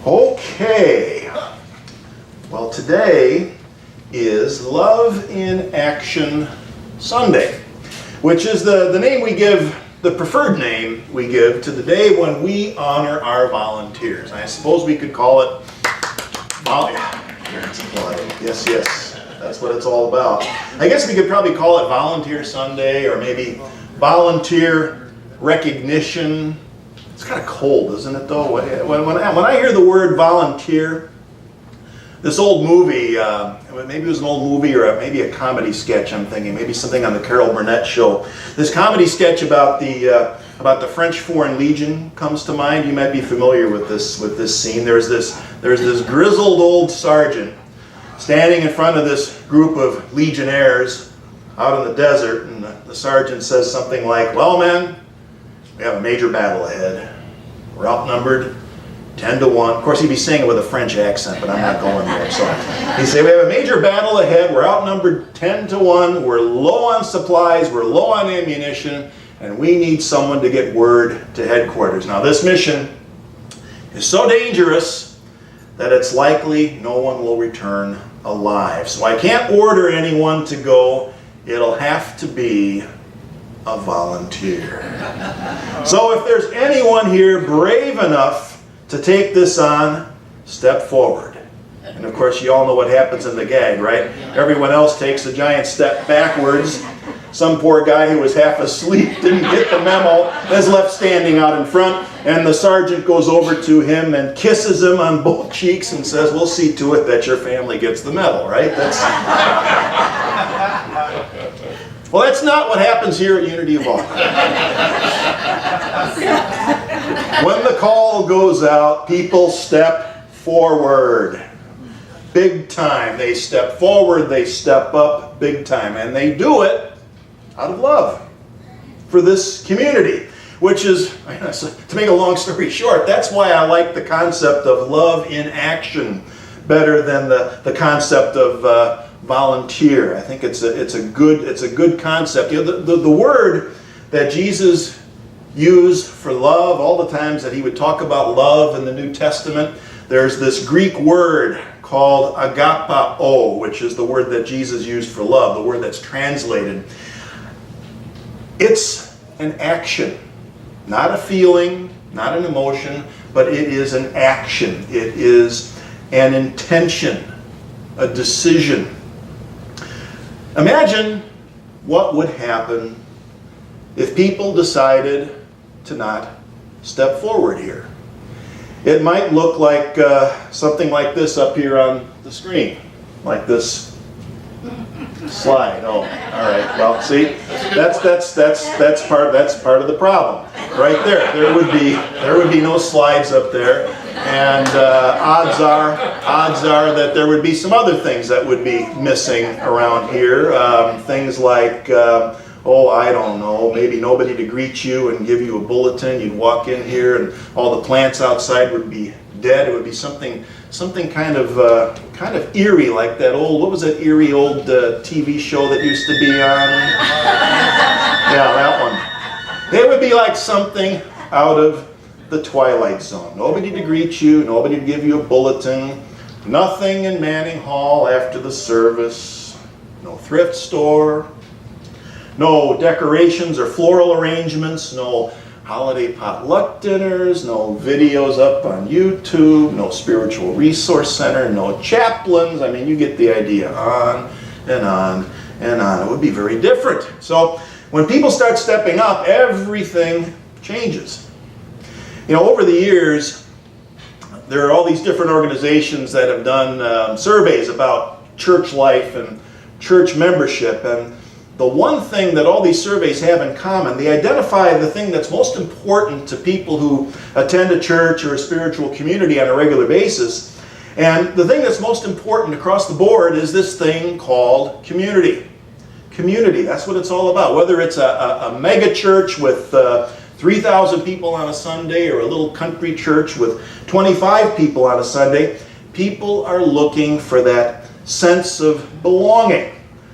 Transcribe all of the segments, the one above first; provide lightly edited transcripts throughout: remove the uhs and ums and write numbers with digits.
Okay, well today is Love in Action Sunday, which is the name we give, the preferred name we give to the day when we honor our volunteers. I suppose we could call it, yes, that's what it's all about. I guess we could probably call it Volunteer Sunday, or maybe Volunteer Recognition. It's kind of cold, isn't it, though? When I hear the word volunteer, this old movie, maybe it was an old movie or maybe a comedy sketch, I'm thinking, maybe something on the Carol Burnett show. This comedy sketch about the French Foreign Legion comes to mind. You might be familiar with this scene. There's this grizzled old sergeant standing in front of this group of legionnaires out in the desert, and the sergeant says something like, "Well, men, we have a major battle ahead. We're outnumbered 10 to 1. Of course, he'd be saying it with a French accent, but I'm not going there. So he'd say, "We have a major battle ahead. We're outnumbered 10 to 1. We're low on supplies. We're low on ammunition. And we need someone to get word to headquarters. Now, this mission is so dangerous that it's likely no one will return alive. So I can't order anyone to go. It'll have to be a volunteer. So if there's anyone here brave enough to take this on, step forward." And of course, you all know what happens in the gag, right? Everyone else takes a giant step backwards. Some poor guy who was half asleep didn't get the memo, is left standing out in front, and the sergeant goes over to him and kisses him on both cheeks and says, "We'll see to it that your family gets the medal," right? Well, that's not what happens here at Unity of All. When the call goes out, people step forward. Big time. They step forward, they step up big time. And they do it out of love for this community. Which is, to make a long story short, that's why I like the concept of love in action better than the concept of volunteer. I think it's a good concept. You know, the word that Jesus used for love, all the times that he would talk about love in the New Testament, there's this Greek word called agapao, which is the word that Jesus used for love, the word that's translated. It's an action, not a feeling, not an emotion, but it is an action. It is an intention, a decision. Imagine what would happen if people decided to not step forward here. It might look like something like this up here on the screen, like this slide. Oh, all right. Well, see, that's part of the problem, right there. There would be no slides up there, and odds are that there would be some other things that would be missing around here. Things like, I don't know, maybe nobody to greet you and give you a bulletin. You'd walk in here and all the plants outside would be dead. It would be something kind of eerie, like that old, what was that eerie old TV show that used to be on? Yeah, that one. It would be like something out of the Twilight Zone. Nobody to greet you, nobody to give you a bulletin, nothing in Manning Hall after the service, no thrift store, no decorations or floral arrangements, no holiday potluck dinners, no videos up on YouTube, no spiritual resource center, no chaplains. I mean, you get the idea. On and on and on. It would be very different. So when people start stepping up, everything changes. You know, over the years, there are all these different organizations that have done surveys about church life and church membership, and the one thing that all these surveys have in common, they identify the thing that's most important to people who attend a church or a spiritual community on a regular basis. And the thing that's most important across the board is this thing called community. Community, that's what it's all about. Whether it's a mega church with 3,000 people on a Sunday or a little country church with 25 people on a Sunday, people are looking for that sense of belonging,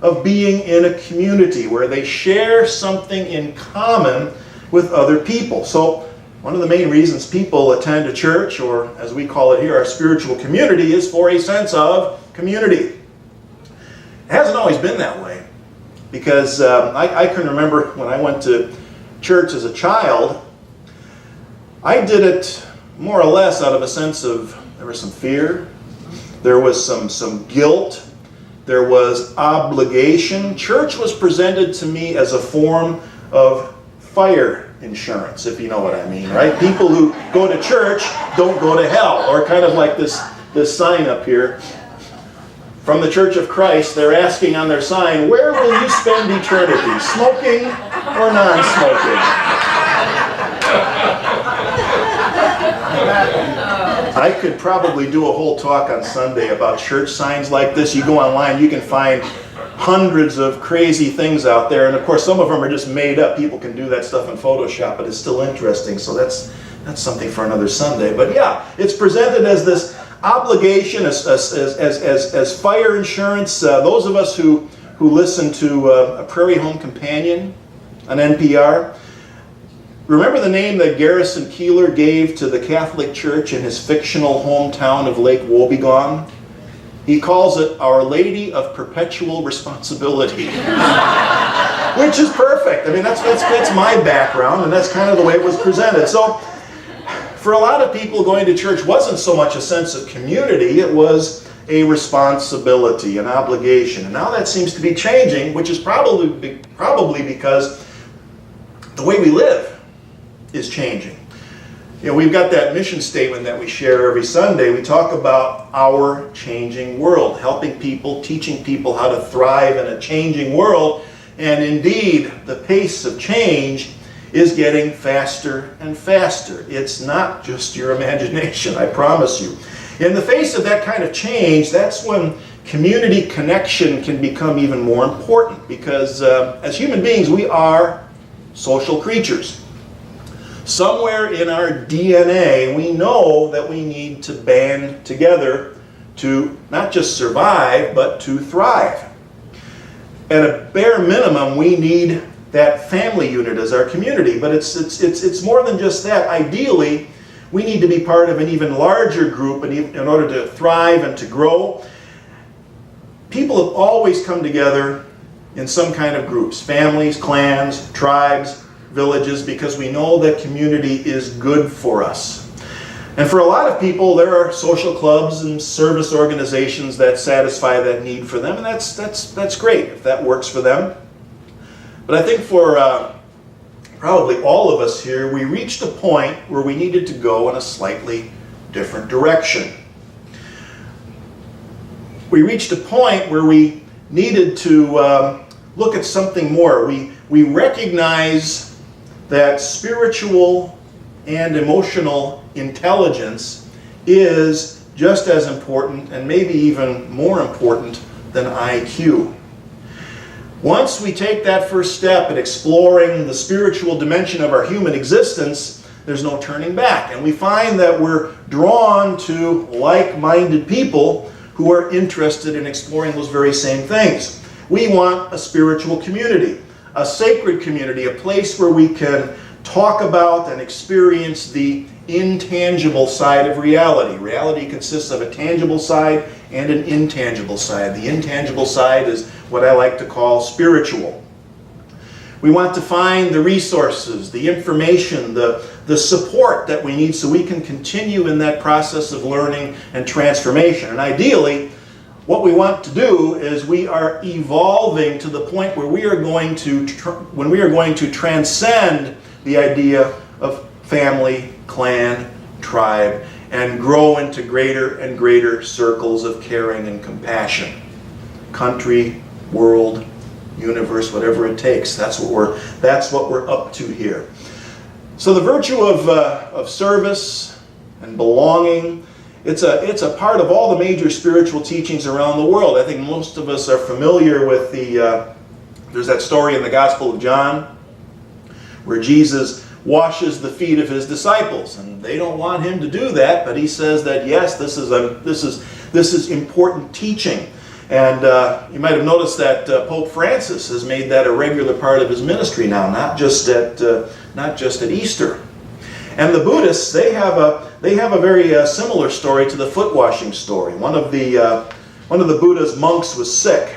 of being in a community where they share something in common with other people. So One of the main reasons people attend a church, or as we call it here, our spiritual community, is for a sense of community. It hasn't always been that way, because I can remember when I went to church as a child, I did it more or less out of a sense of, there was some fear, there was some guilt, there was obligation. Church was presented to me as a form of fire insurance, if you know what I mean, right? People who go to church don't go to hell, or kind of like this sign up here. From the Church of Christ, they're asking on their sign, where will you spend eternity? Smoking or non-smoking? I could probably do a whole talk on Sunday about church signs like this. You go online, you can find hundreds of crazy things out there, and of course some of them are just made up. People can do that stuff in Photoshop, but it's still interesting, so that's something for another Sunday. But yeah, it's presented as this obligation, as fire insurance. Those of us who listen to A Prairie Home Companion on NPR, remember the name that Garrison Keillor gave to the Catholic Church in his fictional hometown of Lake Wobegon? He calls it Our Lady of Perpetual Responsibility, which is perfect. I mean, that's my background, and that's kind of the way it was presented. So, for a lot of people, going to church wasn't so much a sense of community, it was a responsibility, an obligation. And now that seems to be changing, which is probably because the way we live is changing. You know, we've got that mission statement that we share every Sunday. We talk about our changing world, helping people, teaching people how to thrive in a changing world. And indeed, the pace of change is getting faster and faster. It's not just your imagination, I promise you. In the face of that kind of change, that's when community connection can become even more important, because as human beings, we are social creatures. Somewhere in our DNA, we know that we need to band together to not just survive, but to thrive. At a bare minimum, we need that family unit as our community, but it's more than just that. Ideally, we need to be part of an even larger group in order to thrive and to grow. People have always come together in some kind of groups, families, clans, tribes, villages, because we know that community is good for us. And for a lot of people, there are social clubs and service organizations that satisfy that need for them, and that's great if that works for them. But I think for probably all of us here, we reached a point where we needed to go in a slightly different direction. We reached a point where we needed to look at something more. We recognize that spiritual and emotional intelligence is just as important, and maybe even more important, than IQ. Once we take that first step in exploring the spiritual dimension of our human existence, there's no turning back. And we find that we're drawn to like-minded people who are interested in exploring those very same things. We want a spiritual community, a sacred community, a place where we can talk about and experience the intangible side of reality. Reality consists of a tangible side and an intangible side. The intangible side is what I like to call spiritual. We want to find the resources, the information, the support that we need so we can continue in that process of learning and transformation. And ideally, what we want to do is we are evolving to the point where we are going to transcend the idea of family, clan, tribe, and grow into greater and greater circles of caring and compassion. Country, world, universe, whatever it takes. That's what we're up to here. So the virtue of service and belonging, it's a part of all the major spiritual teachings around the world. I think most of us are familiar with there's that story in the Gospel of John where Jesus washes the feet of his disciples, and they don't want him to do that, but he says that yes, this is important teaching. And you might have noticed that Pope Francis has made that a regular part of his ministry now, not just at Easter. And the Buddhists, they have a very similar story to the foot washing story. One of the Buddha's monks was sick,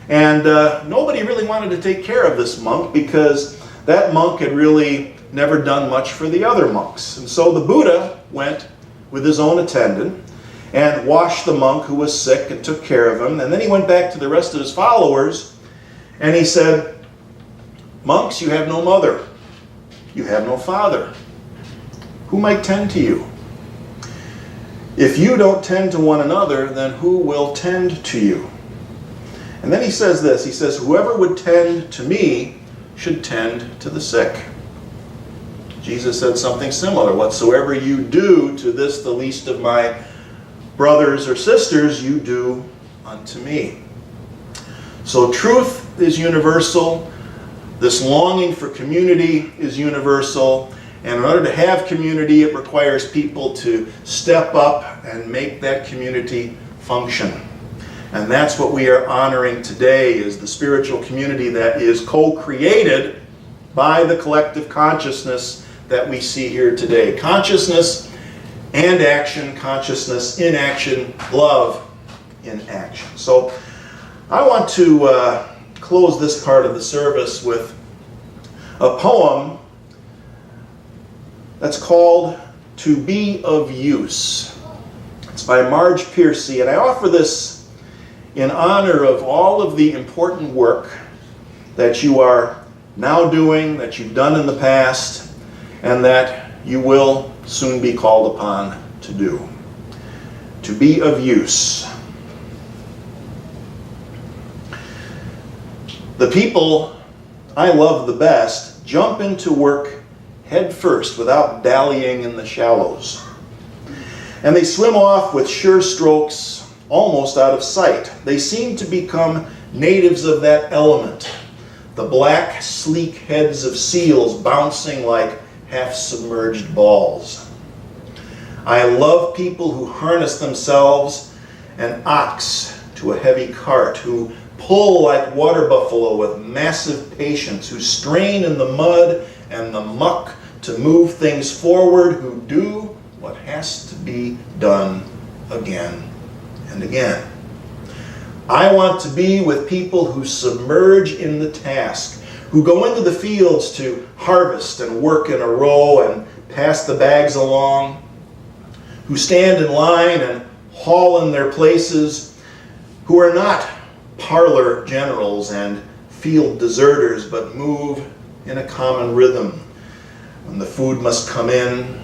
and nobody really wanted to take care of this monk because that monk had really never done much for the other monks. And so the Buddha went with his own attendant and washed the monk who was sick and took care of him. And then he went back to the rest of his followers and he said, "Monks, you have no mother. You have no father. Who might tend to you? If you don't tend to one another, then who will tend to you?" And then he says this, he says, "Whoever would tend to me should tend to the sick." Jesus said something similar. "Whatsoever you do to this, the least of my brothers or sisters, you do unto me." So truth is universal. This longing for community is universal. And in order to have community, it requires people to step up and make that community function. And that's what we are honoring today, is the spiritual community that is co-created by the collective consciousness that we see here today. Consciousness and action, consciousness in action, love in action. So I want to close this part of the service with a poem that's called "To Be of Use." It's by Marge Piercy, and I offer this in honor of all of the important work that you are now doing, that you've done in the past, and that you will soon be called upon to do. To be of use. The people I love the best jump into work head first without dallying in the shallows. And they swim off with sure strokes almost out of sight. They seem to become natives of that element. The black, sleek heads of seals bouncing like half-submerged balls. I love people who harness themselves an ox to a heavy cart, who pull like water buffalo with massive patience, who strain in the mud and the muck to move things forward, who do what has to be done again and again. I want to be with people who submerge in the task, who go into the fields to harvest and work in a row and pass the bags along, who stand in line and haul in their places, who are not parlor generals and field deserters, but move in a common rhythm. When the food must come in,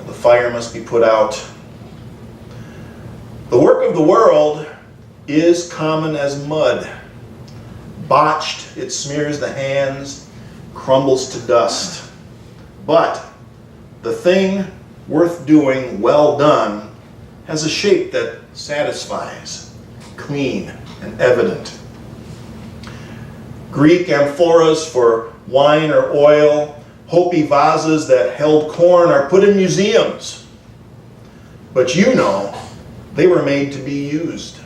the fire must be put out. The work of the world is common as mud. Botched, it smears the hands, crumbles to dust. But the thing worth doing, well done, has a shape that satisfies, clean and evident. Greek amphoras for wine or oil, Hopi vases that held corn are put in museums. But you know, they were made to be used.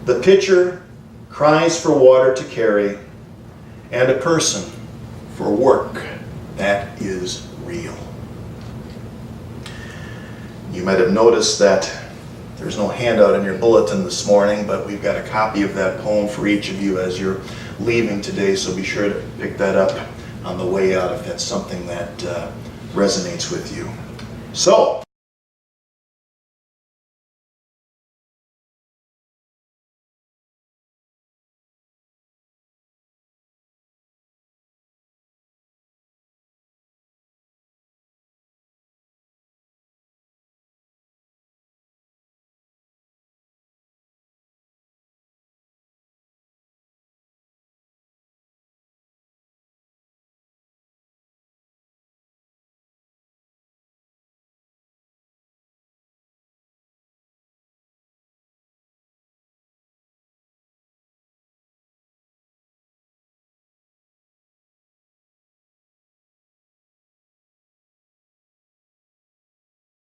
The pitcher cries for water to carry, and a person for work that is real. You might have noticed that there's no handout in your bulletin this morning, but we've got a copy of that poem for each of you as you're leaving today, so be sure to pick that up on the way out if that's something that resonates with you. So,